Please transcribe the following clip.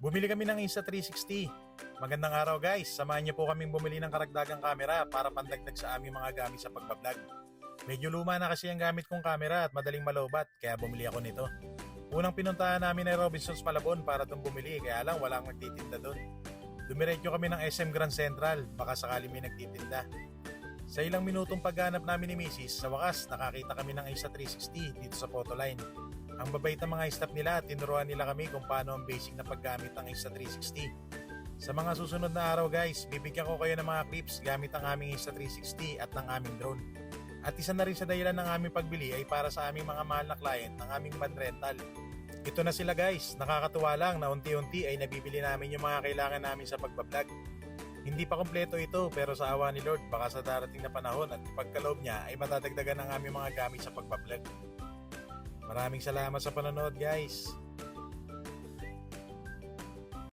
Bumili kami ng Insta360. Magandang araw guys, samahan niyo po kaming bumili ng karagdagang kamera para pandagdag sa aming mga gamit sa pagbablog. Medyo luma na kasi ang gamit kong kamera at madaling malobat kaya bumili ako nito. Unang pinuntahan namin ay Robinsons Malabon para doon bumili kaya lang walang magtitinda doon. Dumiretso kami ng SM Grand Central, baka sakali may nagtitinda. Sa ilang minutong pagganap namin ni Mrs. sa wakas nakakita kami ng Insta360 dito sa Photoline. Ang babait ng mga staff nila at tinuruan nila kami kung paano ang basic na paggamit ng Insta360. Sa mga susunod na araw guys, bibigyan ko kayo ng mga clips gamit ang aming Insta360 at ng aming drone. At isa na rin sa dahilan ng aming pagbili ay para sa aming mga mahal na client ng aming van rental. Ito na sila guys, nakakatuwa lang na unti-unti ay nabibili namin yung mga kailangan namin sa pagbablog. Hindi pa kompleto ito pero sa awa ni Lord baka sa darating na panahon at pagkaloob niya ay matadagdagan ng aming mga gamit sa pagbablog. Maraming salamat sa panonood guys.